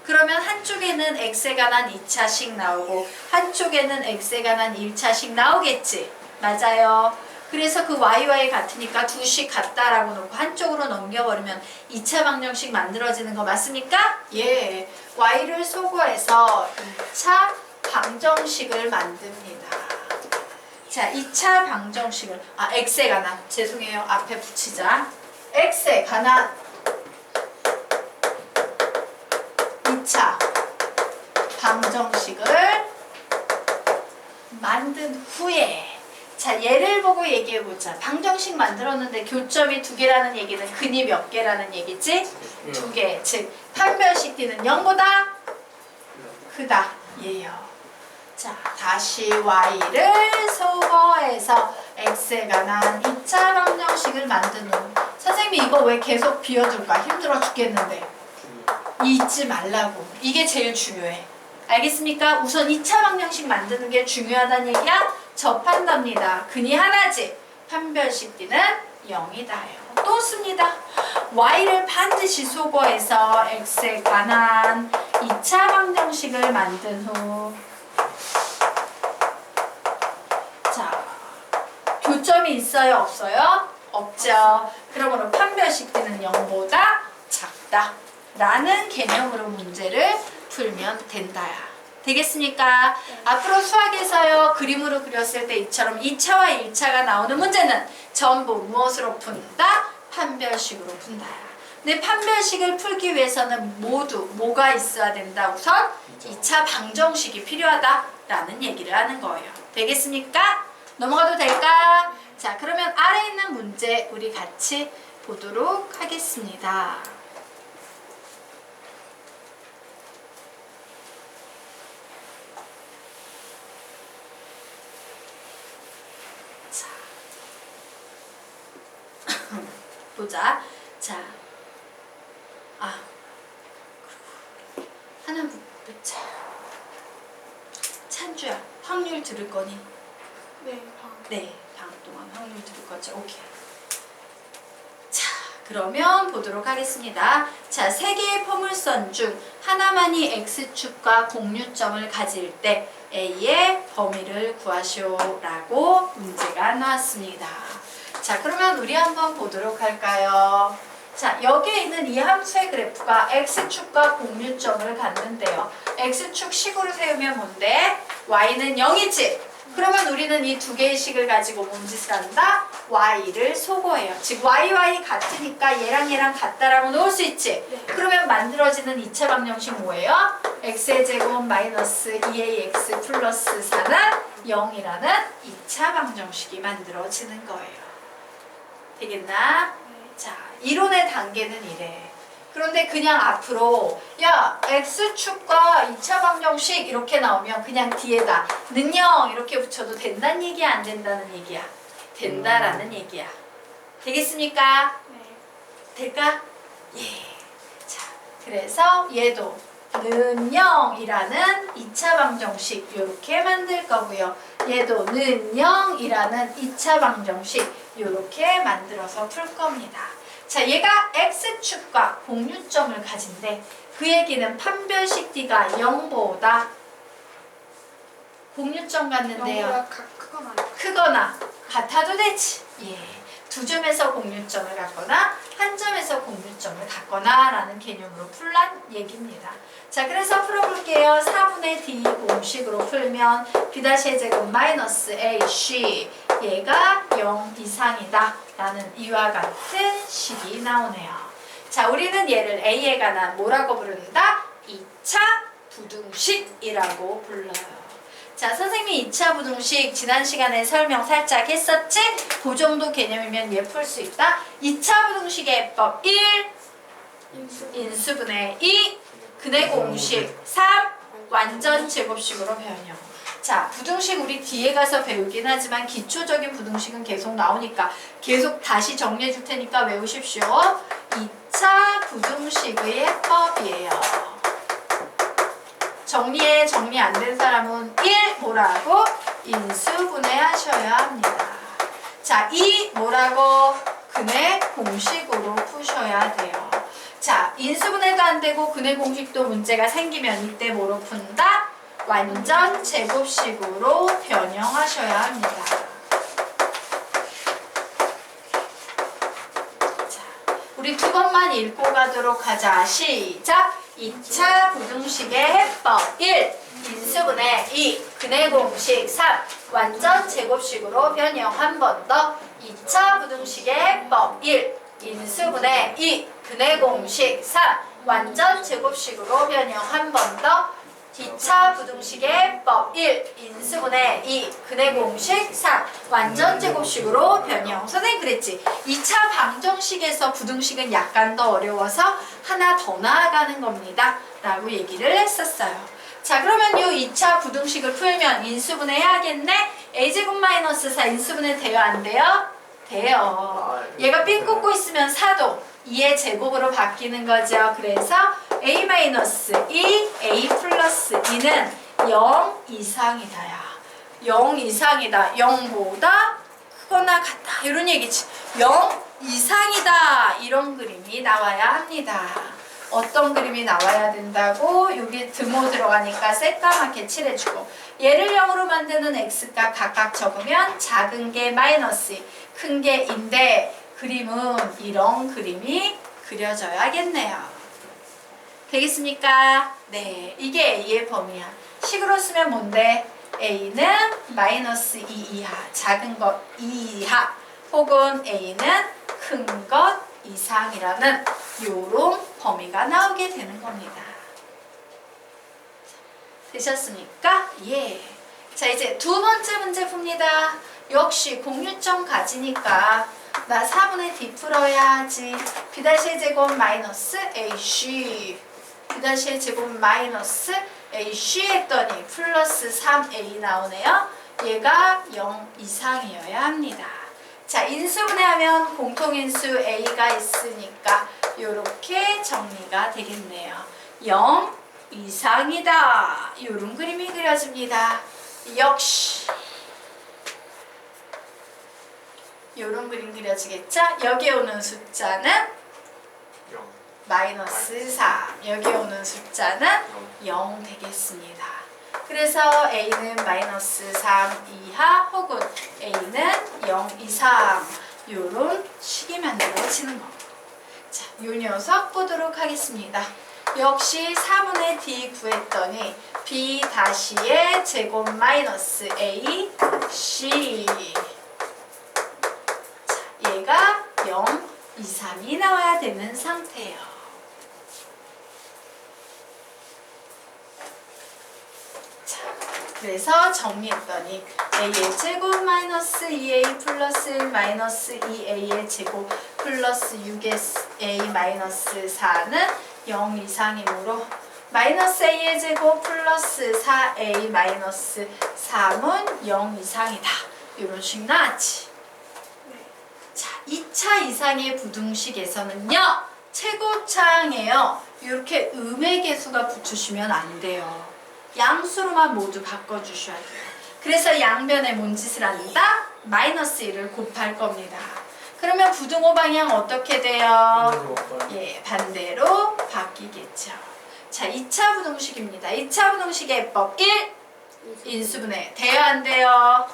그러면 한쪽에는 x에 관한 2차식 나오고 한쪽에는 x에 관한 1차식 나오겠지. 맞아요. 그래서 그 yy 같으니까 두식 같다라고 놓고 한쪽으로 넘겨버리면 2차 방정식 만들어지는 거 맞습니까? 예. y를 소거해서 2차 방정식을 만듭니다. 자, 2차 방정식을 x에 관한 죄송해요. 앞에 붙이자. x에 관한 2차 방정식을 만든 후에 자, 얘를 보고 얘기해보자. 방정식 만들었는데 교점이 2개라는 얘기는 근이 몇 개라는 얘기지? 2개. 즉, 판별식 D는 0보다 크다. 예요. 자, 다시 Y를 소거해서 X에 관한 2차 방정식을 만든 후 선생님이 이거 왜 계속 비워둘까? 힘들어 죽겠는데. 잊지 말라고. 이게 제일 중요해. 알겠습니까? 우선 2차 방정식 만드는 게 중요하다는 얘기야? 접한답니다. 근이 하나지. 판별식 D는 0이다요. 또 씁니다. Y를 반드시 소거해서 X에 관한 2차 방정식을 만든 후 자, 교점이 있어요? 없어요? 없죠. 그러므로 판별식 D는 0보다 작다. 라는 개념으로 문제를 풀면 된다야. 되겠습니까? 네. 앞으로 수학에서요. 그림으로 그렸을 때 이처럼 2차와 1차가 나오는 문제는 전부 무엇으로 푼다? 판별식으로 푼다야. 근데 판별식을 풀기 위해서는 모두 뭐가 있어야 된다? 우선 2차 방정식이 필요하다라는 얘기를 하는 거예요. 되겠습니까? 넘어가도 될까? 자, 그러면 아래에 있는 문제 우리 같이 보도록 하겠습니다. 보자. 자, 하나 묻자. 찬주야, 확률 들을 거니? 네, 네, 방 동안 확률 들을 거죠. 오케이. 자, 그러면 보도록 하겠습니다. 자, 세 개의 포물선 중 하나만이 x축과 공유점을 가질 때 A의 범위를 구하시오라고 문제가 나왔습니다. 자, 그러면 우리 한번 보도록 할까요? 자, 여기에 있는 이 함수의 그래프가 x축과 공유점을 갖는데요. x축 식으로 세우면 뭔데? y는 0이지? 그러면 우리는 이 두 개의 식을 가지고 뭔 짓을 한다? y를 소거해요. 즉 y 같으니까 얘랑 얘랑 같다라고 놓을 수 있지? 네. 그러면 만들어지는 2차 방정식 뭐예요? x의 제곱 마이너스 2ax 플러스 4는 0이라는 2차 방정식이 만들어지는 거예요. 되겠나? 자, 이론의 단계는 이래. 그런데 그냥 앞으로 야, x축과 2차 방정식 이렇게 나오면 그냥 뒤에다 는0 이렇게 붙여도 된다는 얘기야? 안 된다는 얘기야? 된다라는 얘기야. 되겠습니까? 네. 될까? 예. 자, 그래서 얘도 는 0이라는 2차 방정식 이렇게 만들 거고요. 얘도 는 0이라는 2차 방정식 이렇게 만들어서 풀 겁니다. 자, 얘가 x축과 공유점을 가진데 그 얘기는 판별식 D가 0보다 공유점 같는데요. 크거나 같아도 되지. 예. 두 점에서 공유점을 갖거나 한 점에서 공유점을 갖거나 라는 개념으로 풀란 얘기입니다. 자, 그래서 풀어볼게요. 4분의 D 공식으로 풀면 B'의 제곱 마이너스 AC 얘가 0 이상이다 라는 이와 같은 식이 나오네요. 자, 우리는 얘를 A에 관한 뭐라고 부른다? 2차 부등식이라고 불러요. 자, 선생님이 2차 부등식 지난 시간에 설명 살짝 했었지? 그 정도 개념이면 얘 풀 수 있다. 2차 부등식의 해법 1 인수분해 2 근의 공식 3 완전 제곱식으로 변형. 자, 부등식 우리 뒤에 가서 배우긴 하지만 기초적인 부등식은 계속 나오니까 계속 다시 정리해 줄 테니까 외우십시오. 2차 부등식의 해법이에요. 정리 안 된 사람은 1 뭐라고? 인수분해하셔야 합니다. 자, 2 뭐라고? 근의 공식으로 푸셔야 돼요. 자, 인수분해도 안 되고 근해 공식도 문제가 생기면 이때 뭐로 푼다? 완전 제곱식으로 변형하셔야 합니다. 자, 우리 두 번만 읽고 가도록 하자. 시작! 2차 부등식의 해법 1. 인수분해 2. 근해 공식 3. 완전 제곱식으로 변형 한 번 더. 2차 부등식의 해법 1. 인수분해 2. 근해 공식 3. 완전 제곱식으로 변형 한 번 더. 2차 부등식의 해법 1. 인수분해 2. 근해 공식 3. 완전 제곱식으로 변형. 선생님 그랬지? 2차 방정식에서 부등식은 약간 더 어려워서 하나 더 나아가는 겁니다. 라고 얘기를 했었어요. 자, 그러면 이 2차 부등식을 풀면 인수분해 해야겠네? a제곱 마이너스 4 인수분해 돼요? 안 돼요? 돼요. 얘가 삥 꽂고 있으면 4도 2의 제곱으로 바뀌는 거죠. 그래서 a-2, a 플러스 2는 0 이상이다야. 0 이상이다. 0보다 크거나 같다. 이런 얘기지. 0 이상이다. 이런 그림이 나와야 합니다. 어떤 그림이 나와야 된다고? 여기 드모 들어가니까 새까맣게 칠해주고, 얘를 0으로 만드는 x값 각각 적으면 작은 게 마이너스, 큰 게 인데 그림은 이런 그림이 그려져야겠네요. 되겠습니까? 네, 이게 a의 범위야. 식으로 쓰면 뭔데? a는 마이너스 2 이하, 작은 것 2 이하, 혹은 a는 큰 것 이상이라는 요런 범위가 나오게 되는 겁니다. 되셨습니까? 예. 자, 이제 두 번째 문제 풉니다. 역시 공유점 가지니까 나 4분의 d 풀어야지. b-의 제곱 마이너스 ac, b-의 제곱 마이너스 ac 했더니 플러스 3a 나오네요. 얘가 0 이상이어야 합니다. 자, 인수분해하면 공통인수 a가 있으니까 이렇게 정리가 되겠네요. 0 이상이다. 이런 그림이 그려집니다. 역시 이런 그림 그려지겠죠? 여기 오는 숫자는 0. 마이너스 3. 여기 오는 숫자는 0 되겠습니다. 그래서 a는 마이너스 3 이하 혹은 a는 0 이상, 이런 식이 만들어지는 겁니다. 자, 요 녀석 보도록 하겠습니다. 역시 4분의 d 구했더니 b-의 제곱 마이너스 a c, 자, 얘가 0 이상이 나와야 되는 상태예요. 그래서 정리했더니 a의 제곱 마이너스 2a 플러스 1 마이너스 2a의 제곱 플러스 6a 마이너스 4는 0 이상이므로 마이너스 a의 제곱 플러스 4a 마이너스 3은 0 이상이다. 이런 식 나왔지. 자, 2차 이상의 부등식에서는요, 최고차항이에요. 이렇게 음의 개수가 붙으시면 안 돼요. 양수로만 모두 바꿔주셔야 돼요. 그래서 양변에 뭔 짓을 한다? 마이너스 1을 곱할 겁니다. 그러면 부등호 방향 어떻게 돼요? 예, 반대로 바뀌겠죠. 자, 2차 부등식입니다. 2차 부등식의 해법 1. 인수분해. 돼요, 안 돼요?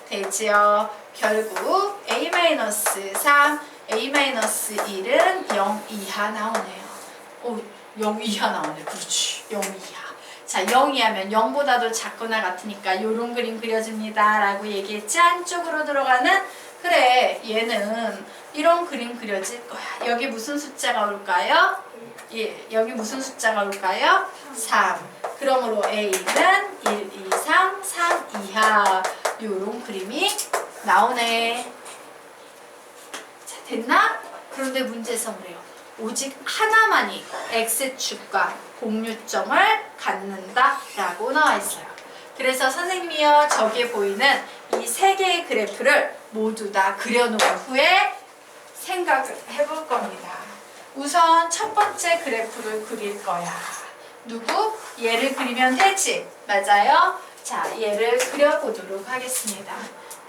되지요. 결국 a-3, a-1은 0 이하 나오네요. 오, 0 이하 나오네. 그렇지. 0 이하. 자, 0 이하면 0보다도 작거나 같으니까 이런 그림 그려집니다. 라고 얘기했지. 안쪽으로 들어가는, 그래, 얘는 이런 그림 그려질 거야. 여기 무슨 숫자가 올까요? 예, 여기 무슨 숫자가 올까요? 3. 그러므로 a는 1 이상 3 이하, 요런 그림이 나오네. 자, 됐나? 그런데 문제에서 그래요. 오직 하나만이 x축과 공유점을 갖는다 라고 나와 있어요. 그래서 선생님이요, 저기에 보이는 이 세 개의 그래프를 모두 다 그려놓은 후에 생각을 해볼 겁니다. 우선 첫 번째 그래프를 그릴 거야. 누구? 얘를 그리면 되지? 맞아요? 자, 얘를 그려보도록 하겠습니다.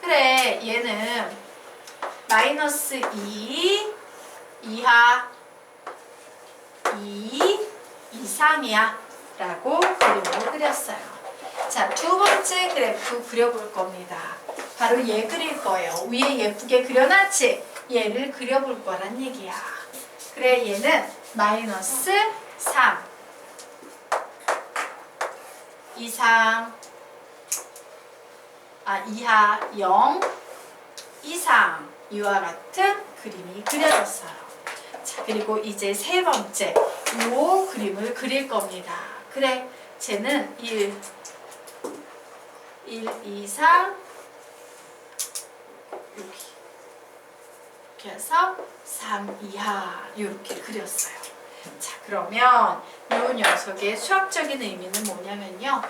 그래, 얘는 마이너스 2 이하 2 이상이야 라고 그림을 그렸어요. 자, 두 번째 그래프 그려볼 겁니다. 바로 얘 그릴 거예요. 위에 예쁘게 그려놨지? 얘를 그려볼 거란 얘기야. 그래, 얘는 마이너스 3 이상 이하 0 이상 이와 같은 그림이 그려졌어요. 자, 그리고 이제 세 번째 요 그림을 그릴 겁니다. 그래, 쟤는 1 이상 여기 이렇게 해서 3 이하 이렇게 그렸어요. 자, 그러면 요 녀석의 수학적인 의미는 뭐냐면요.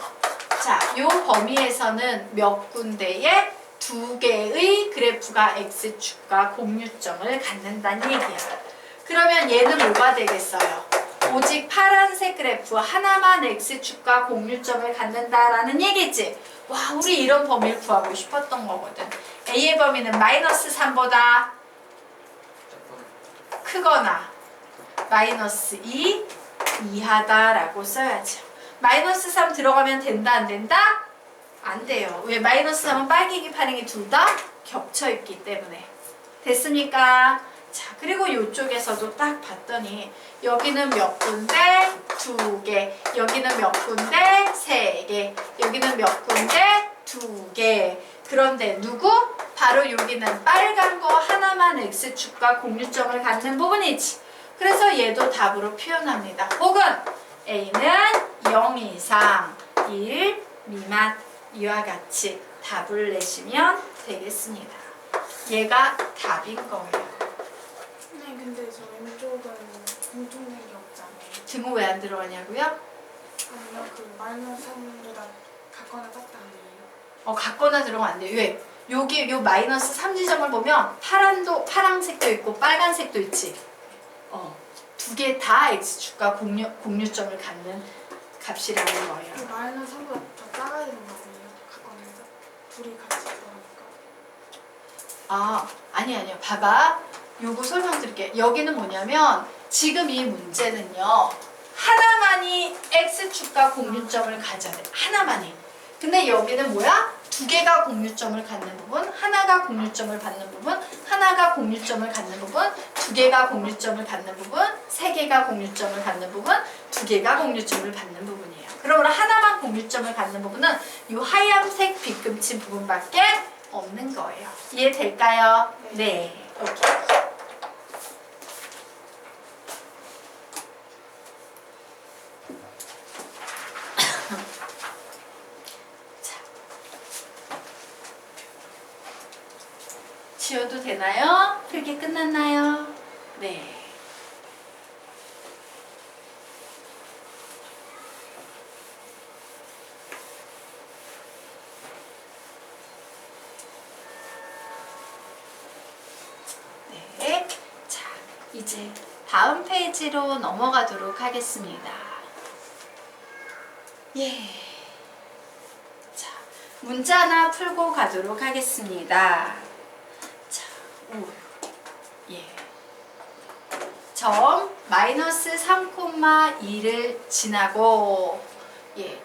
자, 요 범위에서는 몇 군데의 두 개의 그래프가 x축과 공유점을 갖는다는 얘기야. 그러면 얘는 뭐가 되겠어요? 오직 파란색 그래프 하나만 x축과 공유점을 갖는다라는 얘기지. 와, 우리 이런 범위를 구하고 싶었던 거거든. a의 범위는 마이너스 3보다 크거나 마이너스 2 이하다라고 써야죠. 마이너스 3 들어가면 된다, 안 된다? 안 돼요. 왜? 마이너스 3은 빨갱이, 파랭이 둘 다 겹쳐있기 때문에. 됐습니까? 자, 그리고 이쪽에서도 딱 봤더니 여기는 몇 군데? 2개. 여기는 몇 군데? 3개. 여기는 몇 군데? 2개. 그런데 누구? 바로 여기는 빨간 거 하나만 x축과 공유점을 갖는 부분이지. 그래서 얘도 답으로 표현합니다. 혹은 a는 0 이상 1 미만 이와 같이 답을 내시면 되겠습니다. 얘가 답인 거예요. 네, 근데 저 왼쪽은 공통된 게 없잖아요. 등호 왜 안 들어가냐고요? 아니요, 그 마이너스 3보다 같거나 같다 아니에요? 같거나 들어가면 안 돼요. 왜? 여기 요 마이너스 3 지점을 보면 파란색도 있고 빨간색도 있지. 두 개 다 x축과 공유점을 갖는 값이라는 거예요. 그 마이너스 3보다 더 작아야 되는 거 아니에요? 같거나 해서? 둘이 같이 들어가니까. 아니요. 봐봐. 요거 설명드릴게요. 여기는 뭐냐면 지금 이 문제는요. 하나만이 x축과 공유점을 가져야 돼. 하나만이. 근데 여기는 뭐야? 두 개가 공유점을 갖는 부분, 하나가 공유점을 갖는 부분, 하나가 공유점을 갖는 부분, 두 개가 공유점을 갖는 부분, 세 개가 공유점을 갖는 부분, 두 개가 공유점을 갖는 부분이에요. 그러므로 하나만 공유점을 갖는 부분은 이 하얀색 빗금친 부분밖에 없는 거예요. 이해될까요? 네. 오케이. 지워도 되나요? 필기 끝났나요? 네. 네. 자, 이제 다음 페이지로 넘어가도록 하겠습니다. 예. 자, 문제 하나 풀고 가도록 하겠습니다. 예. 점 마이너스 3,2를 지나고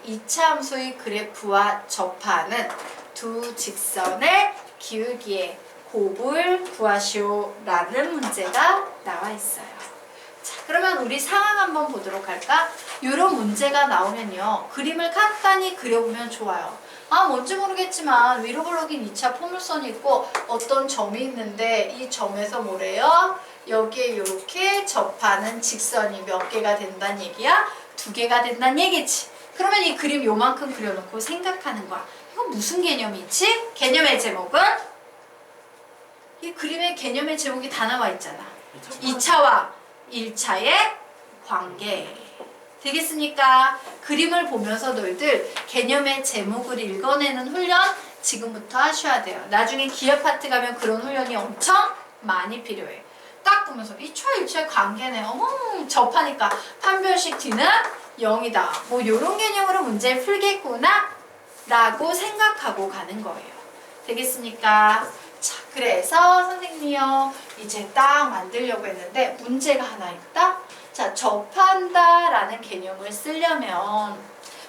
2차 함수의 그래프와 접하는 두 직선의 기울기의 곱을 구하시오 라는 문제가 나와 있어요. 자, 그러면 우리 상황 한번 보도록 할까? 이런 문제가 나오면요. 그림을 간단히 그려보면 좋아요. 뭔지 모르겠지만 위로 블록인 2차 포물선이 있고 어떤 점이 있는데 이 점에서 뭐래요? 여기에 이렇게 접하는 직선이 몇 개가 된다는 얘기야? 2개가 된다는 얘기지. 그러면 이 그림 요만큼 그려놓고 생각하는 거야. 이건 무슨 개념이지? 개념의 제목은? 이 그림의 개념의 제목이 다 나와 있잖아. 2차와 1차의 관계. 되겠습니까? 그림을 보면서 너희들 개념의 제목을 읽어내는 훈련 지금부터 하셔야 돼요. 나중에 기업 파트 가면 그런 훈련이 엄청 많이 필요해. 딱 보면서 2차, 1차의 관계네. 접하니까 판별식 D는 0이다. 뭐 이런 개념으로 문제 풀겠구나 라고 생각하고 가는 거예요. 되겠습니까? 자, 그래서 선생님이요. 이제 딱 만들려고 했는데 문제가 하나 있다. 자, 접한다 라는 개념을 쓰려면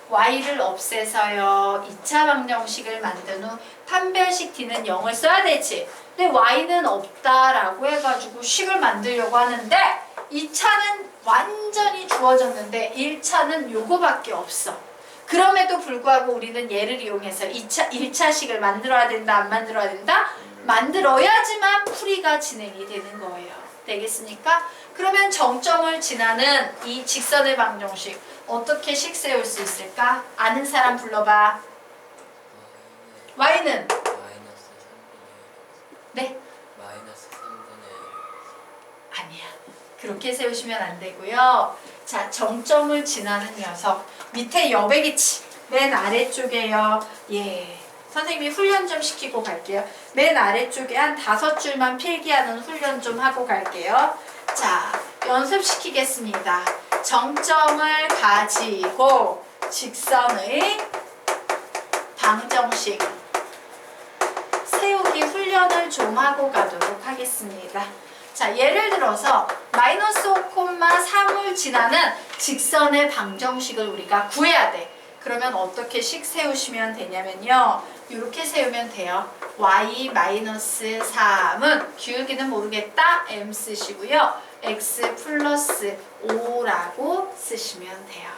y를 없애서요 2차 방정식을 만든 후 판별식 d는 0을 써야 되지. 근데 y는 없다라고 해가지고 식을 만들려고 하는데 2차는 완전히 주어졌는데 1차는 요거밖에 없어. 그럼에도 불구하고 우리는 얘를 이용해서 1차식을 만들어야 된다, 안 만들어야 된다? 만들어야지만 풀이가 진행이 되는 거예요. 되겠습니까? 그러면 정점을 지나는 이 직선의 방정식 어떻게 식 세울 수 있을까? 아는 사람 불러봐. y는? 마이너스 3분의 네? 마이너스 3분의 아니야. 그렇게 세우시면 안 되고요. 자, 정점을 지나는 녀석. 밑에 여백이치. 맨 아래쪽에요. 예. 선생님이 훈련 좀 시키고 갈게요. 맨 아래쪽에 한 5줄만 필기하는 훈련 좀 하고 갈게요. 자, 연습시키겠습니다. 정점을 가지고 직선의 방정식 세우기 훈련을 좀 하고 가도록 하겠습니다. 자, 예를 들어서 마이너스 5,3을 지나는 직선의 방정식을 우리가 구해야 돼. 그러면 어떻게 식 세우시면 되냐면요. 이렇게 세우면 돼요. y-3은 기울기는 모르겠다. m 쓰시고요. x 플러스 5라고 쓰시면 돼요.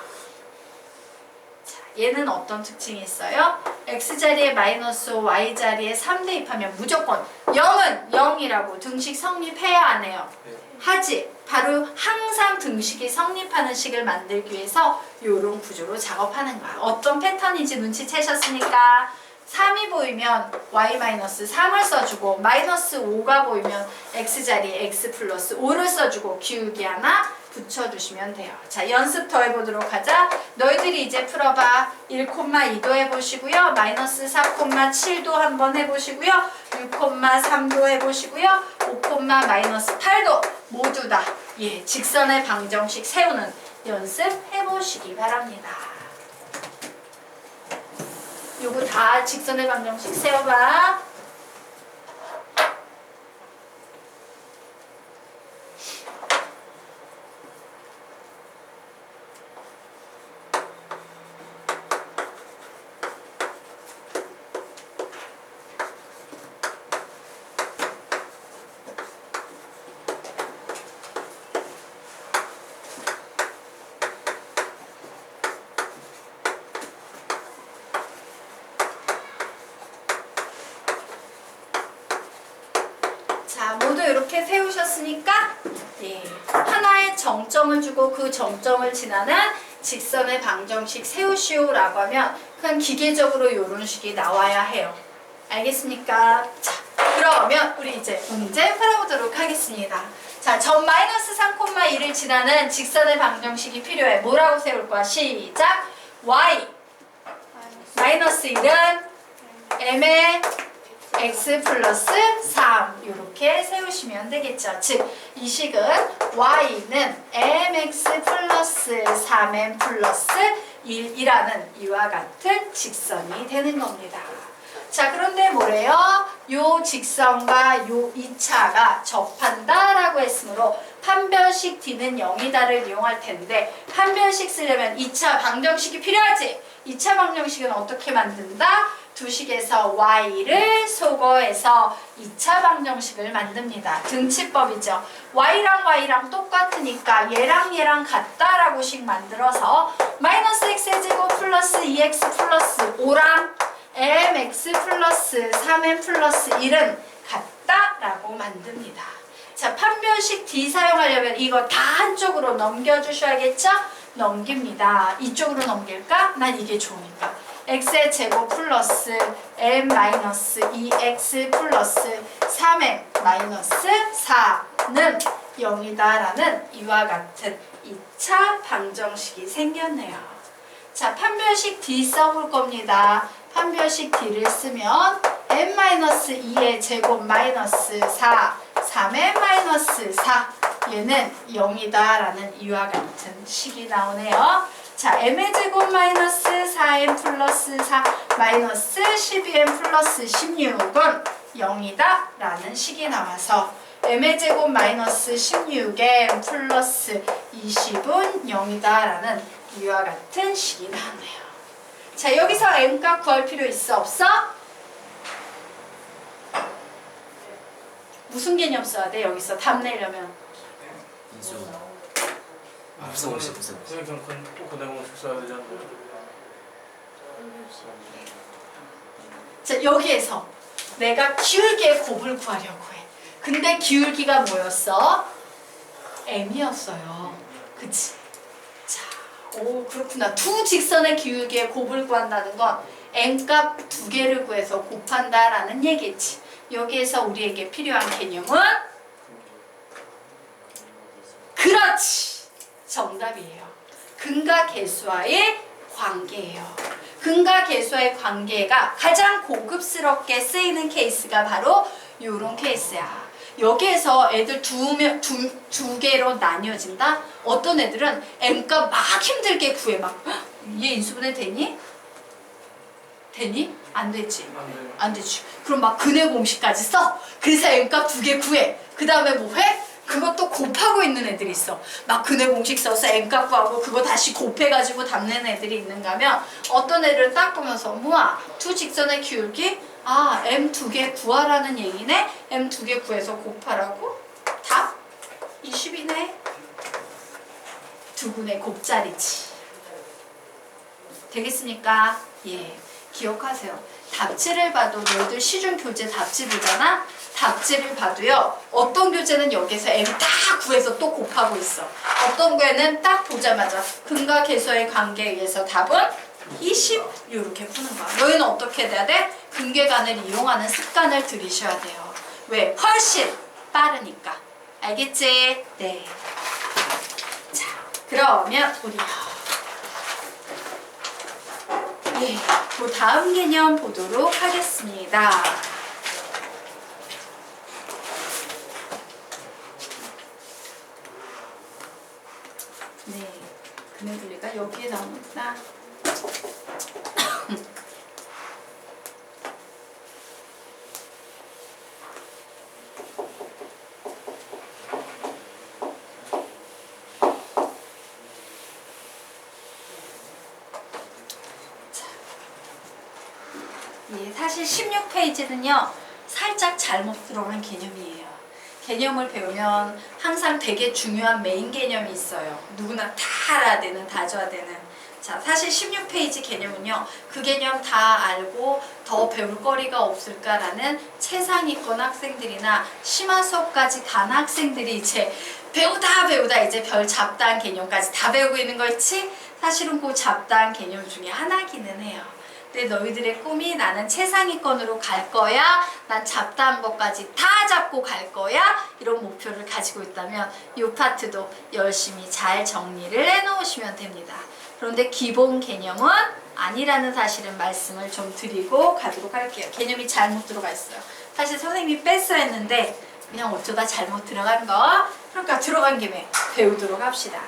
자, 얘는 어떤 특징이 있어요? x자리에 마이너스 5, y자리에 3 대입하면 무조건 0은 0이라고 등식 성립해야 안 해요. 하지. 바로 항상 등식이 성립하는 식을 만들기 위해서 이런 구조로 작업하는 거야. 어떤 패턴인지 눈치채셨으니까 3이 보이면 y-3을 써주고 마이너스 5가 보이면 x자리에 x 플러스 5를 써주고 기울기 하나 붙여주시면 돼요. 자, 연습 더 해보도록 하자. 너희들이 이제 풀어봐. 1,2도 해보시고요. 마이너스 4,7도 한번 해보시고요. 6,3도 해보시고요. 5,-8도 모두 다 예, 직선의 방정식 세우는 연습 해보시기 바랍니다. 요거 다 직선의 방정식 세워봐. 자, 모두 이렇게 세우셨으니까 예, 하나의 정점을 주고 그 정점을 지나는 직선의 방정식 세우시오라고 하면 그냥 기계적으로 이런 식이 나와야 해요. 알겠습니까? 자, 그러면 우리 이제 문제 풀어보도록 하겠습니다. 자, 점 마이너스 3,2를 지나는 직선의 방정식이 필요해. 뭐라고 세울 거야? 시작! y 마이너스 1은 m의 x 플러스 3 이렇게 세우시면 되겠죠. 즉, 이 식은 y는 mx 플러스 3m 플러스 1이라는 이와 같은 직선이 되는 겁니다. 자, 그런데 뭐래요? 요 직선과 요 2차가 접한다라고 했으므로 판별식 d는 0이다를 이용할 텐데 판별식 쓰려면 2차 방정식이 필요하지? 2차 방정식은 어떻게 만든다? 두 식에서 y를 소거해서 2차 방정식을 만듭니다. 등치법이죠. y랑 똑같으니까 얘랑 같다라고 식 만들어서 마이너스 x의 제곱 플러스 2x 플러스 5랑 mx 플러스 3m 플러스 1은 같다라고 만듭니다. 자, 판별식 d 사용하려면 이거 다 한쪽으로 넘겨주셔야겠죠? 넘깁니다. 이쪽으로 넘길까? 난 이게 좋으니까. x의 제곱 플러스 m 마이너스 2x 플러스 3m 마이너스 4는 0이다라는 이와 같은 2차 방정식이 생겼네요. 자, 판별식 d 써볼 겁니다. 판별식 d를 쓰면 m 마이너스 2의 제곱 마이너스 4 3m 마이너스 4 얘는 0이다라는 이와 같은 식이 나오네요. 자, m의 제곱 마이너스 4m 플러스 4 마이너스 12m 플러스 16은 0이다 라는 식이 나와서 m의 제곱 마이너스 16m 플러스 20은 0이다 라는 이와 같은 식이 나오네요. 자, 여기서 m값 구할 필요 있어 없어? 무슨 개념 써야 돼? 여기서 답 내려면 인수. 무슨 공식 무슨 공식. 그냥 또 고등공식 써야 되지 않나요? 자, 여기에서 내가 기울기의 곱을 구하려고 해. 근데 기울기가 뭐였어? m이었어요. 그치? 자, 오 그렇구나. 두 직선의 기울기의 곱을 구한다는 건 m값 두 개를 구해서 곱한다라는 얘기지. 여기에서 우리에게 필요한 개념은 그렇지! 정답이에요. 근과 계수와의 관계예요. 근과 계수와의 관계가 가장 고급스럽게 쓰이는 케이스가 바로 이런 케이스야. 여기에서 애들 두 개로 나뉘어진다? 어떤 애들은 m값 막 힘들게 구해. 막 얘 인수분해 되니? 되니? 안 되지. 안 되지. 그럼 막 근해 공식까지 써. 그래서 m값 두 개 구해. 그 다음에 뭐 해? 그것도 곱하고 있는 애들이 있어. 막 근해 공식 써서 m값 구하고 그거 다시 곱해가지고 답는 애들이 있는가 하면 어떤 애를 딱 보면서 뭐야? 두 직선의 기울기? 아, m 두 개 구하라는 얘기네? m 두 개 구해서 곱하라고? 답? 20이네. 두 분의 곱자리지. 되겠습니까? 예. 기억하세요. 답지를 봐도 너희들 시중 교재 답지 보잖아? 답지를 봐도요. 어떤 교재는 여기서 m 딱 구해서 또 곱하고 있어. 어떤 거에는 딱 보자마자 근과 계수의 관계에 의해서 답은 20 이렇게 푸는 거야. 너희는 어떻게 돼야 돼? 근계관을 이용하는 습관을 들이셔야 돼요. 왜? 훨씬 빠르니까. 알겠지? 네. 자, 그러면 우리 예, 그 다음 개념 보도록 하겠습니다. 네, 근해 분리가 여기에 나오는구나. 예, 사실 16페이지는요 살짝 잘못 들어간 개념이에요. 개념을 배우면 항상 되게 중요한 메인 개념이 있어요. 누구나 다 알아야 되는, 다줘야 되는. 자, 사실 16페이지 개념은요 그 개념 다 알고 더 배울 거리가 없을까라는 최상위권 학생들이나 심화 수업까지 간 학생들이 이제 배우다 이제 별 잡다한 개념까지 다 배우고 있는 거 있지? 사실은 그 잡다한 개념 중에 하나기는 해요. 근데 너희들의 꿈이 나는 최상위권으로 갈 거야, 난 잡다한 것까지 다 잡고 갈 거야, 이런 목표를 가지고 있다면 이 파트도 열심히 잘 정리를 해놓으시면 됩니다. 그런데 기본 개념은 아니라는 사실은 말씀을 좀 드리고 가도록 할게요. 개념이 잘못 들어가 있어요. 사실 선생님이 뺐어야 했는데 그냥 어쩌다 잘못 들어간 거, 그러니까 들어간 김에 배우도록 합시다.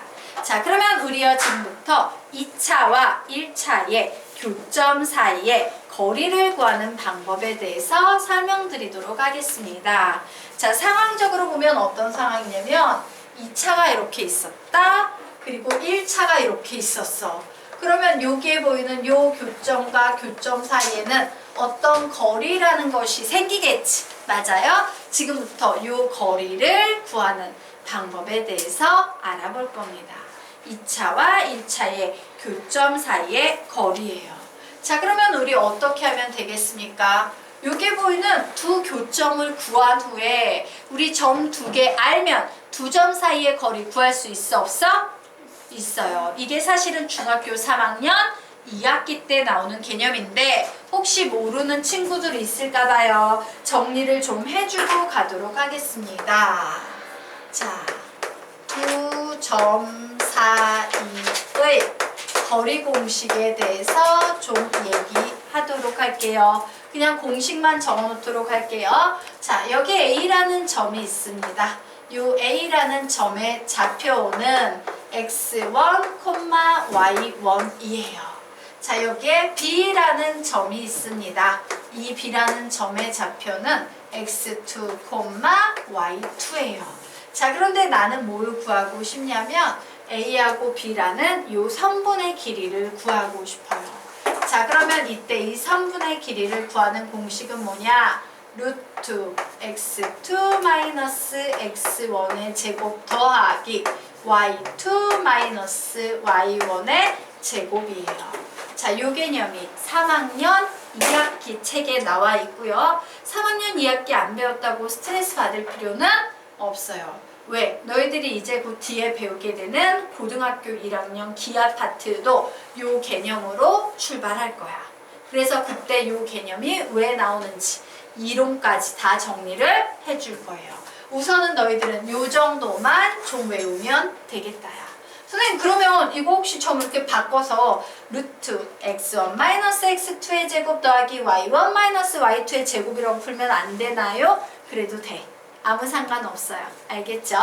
자, 그러면 우리요 지금부터 2차와 1차의 교점 사이의 거리를 구하는 방법에 대해서 설명드리도록 하겠습니다. 자, 상황적으로 보면 어떤 상황이냐면 2차가 이렇게 있었다. 그리고 1차가 이렇게 있었어. 그러면 여기에 보이는 요 교점과 교점 사이에는 어떤 거리라는 것이 생기겠지. 맞아요? 지금부터 요 거리를 구하는 방법에 대해서 알아볼 겁니다. 2차와 1차의 교점 사이의 거리예요. 자, 그러면 우리 어떻게 하면 되겠습니까? 여기 보이는 두 교점을 구한 후에 우리 점 두 개 알면 두 점 사이의 거리 구할 수 있어 없어? 있어요. 이게 사실은 중학교 3학년 2학기 때 나오는 개념인데 혹시 모르는 친구들 있을까 봐요. 정리를 좀 해주고 가도록 하겠습니다. 자, 두 점 사이의 거리 공식에 대해서 좀 얘기하도록 할게요. 그냥 공식만 적어놓도록 할게요. 자, 여기 A라는 점이 있습니다. 요 A라는 점의 좌표는 x1, y1이에요. 자, 여기에 B라는 점이 있습니다. 이 B라는 점의 좌표는 x2, y2예요. 자, 그런데 나는 뭘 구하고 싶냐면 a하고 b라는 요 선분의 길이를 구하고 싶어요. 자, 그러면 이때 이 선분의 길이를 구하는 공식은 뭐냐? 루트 x2 마이너스 x1의 제곱 더하기 y2 마이너스 y1의 제곱이에요. 자, 요 개념이 3학년 2학기 책에 나와 있고요. 3학년 2학기 안 배웠다고 스트레스 받을 필요는 없어요. 왜? 너희들이 이제 곧 뒤에 배우게 되는 고등학교 1학년 기하 파트도 요 개념으로 출발할 거야. 그래서 그때 요 개념이 왜 나오는지 이론까지 다 정리를 해줄 거예요. 우선은 너희들은 요 정도만 좀 외우면 되겠다야. 선생님, 그러면 이거 혹시 좀 이렇게 바꿔서 루트 x1 마이너스 x2의 제곱 더하기 y1 마이너스 y2의 제곱이라고 풀면 안 되나요? 그래도 돼. 아무 상관없어요. 알겠죠?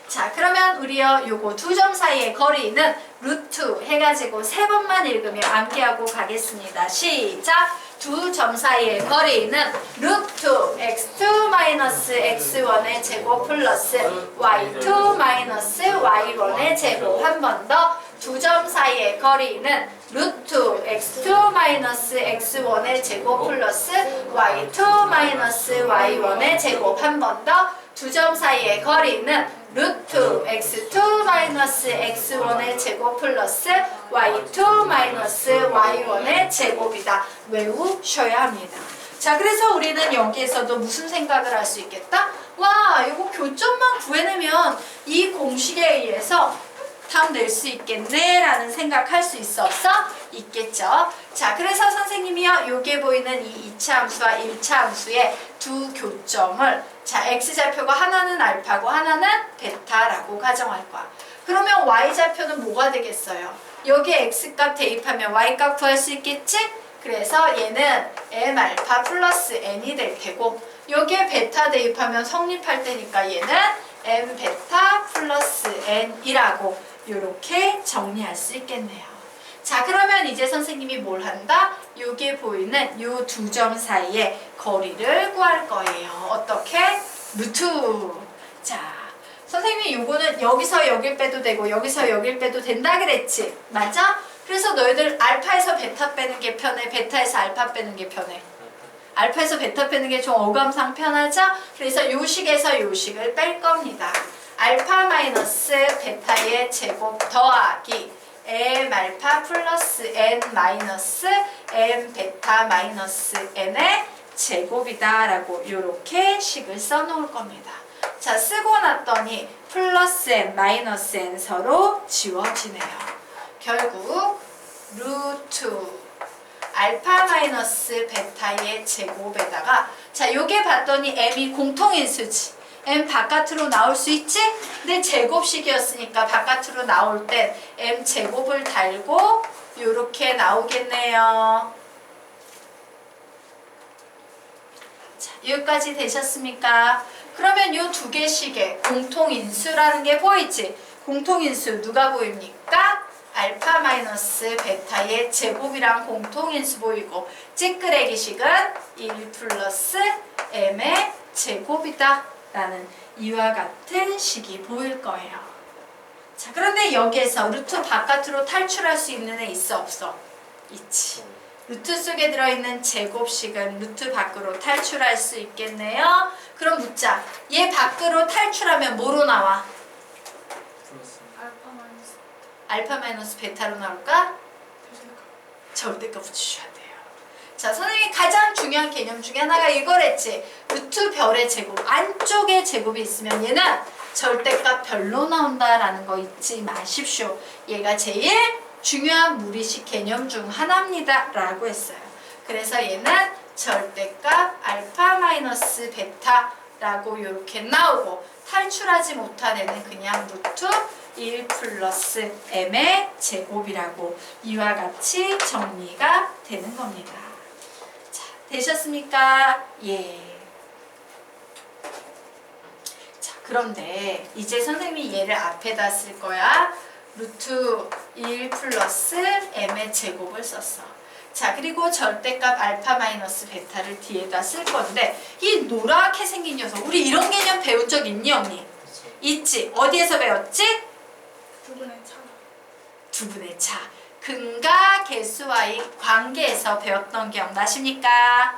자, 그러면 우리요 요거 두 점 사이의 거리는 루트 해가지고 세 번만 읽으며 암기하고 가겠습니다. 시작! 두 점 사이의 거리는 루트 x2 마이너스 x1의 제곱 플러스 y2 마이너스 y1의 제곱. 한 번 더. 두 점 사이의 거리는 루트 x2 마이너스 x1의 제곱 플러스 y2 마이너스 y1의 제곱. 한 번 더. 두 점 사이의 거리는 루트 x2 마이너스 x1의 제곱 플러스 y2 마이너스 y1의 제곱이다. 외우셔야 합니다. 자, 그래서 우리는 여기에서도 무슨 생각을 할 수 있겠다? 와, 이거 교점만 구해내면 이 공식에 의해서 답 낼 수 있겠네 라는 생각할 수 있어 없어? 있겠죠. 자, 그래서 선생님이요 요게 보이는 이 2차 함수와 1차 함수의 두 교점을 자, x좌표가 하나는 알파고 하나는 베타라고 가정할 거야. 그러면 y좌표는 뭐가 되겠어요? 여기에 x값 대입하면 y값 구할 수 있겠지? 그래서 얘는 m 알파 플러스 n이 될 테고 여기에 베타 대입하면 성립할 때니까 얘는 m 베타 플러스 n이라고 이렇게 정리할 수 있겠네요. 자, 그러면 이제 선생님이 뭘 한다? 여기에 보이는 요 두 점 사이의 거리를 구할 거예요. 어떻게? 루트. 자, 선생님이 요거는 여기서 여길 빼도 되고 여기서 여길 빼도 된다 그랬지? 맞아? 그래서 너희들 알파에서 베타 빼는 게 편해? 베타에서 알파 빼는 게 편해? 알파에서 베타 빼는 게 좀 어감상 편하죠? 그래서 요식에서 요식을 뺄 겁니다. 알파 마이너스 베타의 제곱 더하기 m 알파 플러스 n 마이너스 m 베타 마이너스 n의 제곱이다 라고 이렇게 식을 써놓을 겁니다. 자, 쓰고 났더니 플러스 n 마이너스 n 서로 지워지네요. 결국 루트 알파 마이너스 베타의 제곱에다가 자, 요게 봤더니 m이 공통인수지. m 바깥으로 나올 수 있지? 근데 제곱식이었으니까 바깥으로 나올 땐 m 제곱을 달고 요렇게 나오겠네요. 자, 여기까지 되셨습니까? 그러면 요 두 개씩의 공통인수라는 게 보이지? 공통인수 누가 보입니까? 알파 마이너스 베타의 제곱이랑 공통인수 보이고 찌끄레기식은 1 플러스 m의 제곱이다 라는 이와 같은 식이 보일 거예요. 자, 그런데 여기에서 루트 바깥으로 탈출할 수 있는 애 있어 없어? 있지. 루트 속에 들어있는 제곱식은 루트 밖으로 탈출할 수 있겠네요. 그럼 묻자. 얘 밖으로 탈출하면 뭐로 나와? 알파 마이너스 베타로 나올까? 절대값 붙이셔야 돼요. 자, 선생님이 가장 중요한 개념 중에 하나가 이거랬지. 루트 별의 제곱, 안쪽에 제곱이 있으면 얘는 절대값 별로 나온다라는 거 잊지 마십시오. 얘가 제일 중요한 무리식 개념 중 하나입니다 라고 했어요. 그래서 얘는 절대값 알파 마이너스 베타라고 이렇게 나오고 탈출하지 못한 애는 그냥 루트 1 플러스 m의 제곱이라고 이와 같이 정리가 되는 겁니다. 자, 되셨습니까? 예. 자, 그런데 이제 선생님이 얘를 앞에다 쓸 거야. 루트 1 플러스 m의 제곱을 썼어. 자, 그리고 절대값 알파 마이너스 베타를 뒤에다 쓸 건데 이 노랗게 생긴 녀석 우리 이런 개념 배운 적 있니 언니? 있지. 어디에서 배웠지? 두분의 차. 두분의 차. 근과 개수와의 관계에서 배웠던 기억나십니까?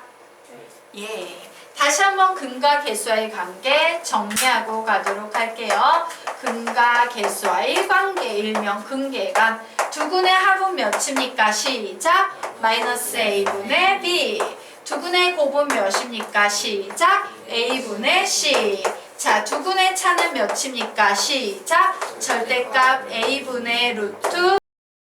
예. 다시 한번 근과 개수와의 관계 정리하고 가도록 할게요. 근과 개수와의 관계 일명 근계관. 두근의 합은 몇입니까? 시작. 마이너스 a분의 b. 두근의 곱은 몇입니까? 시작. a분의 c. 자, 두근의 차는 몇입니까? 시작. 절대값 a분의 루트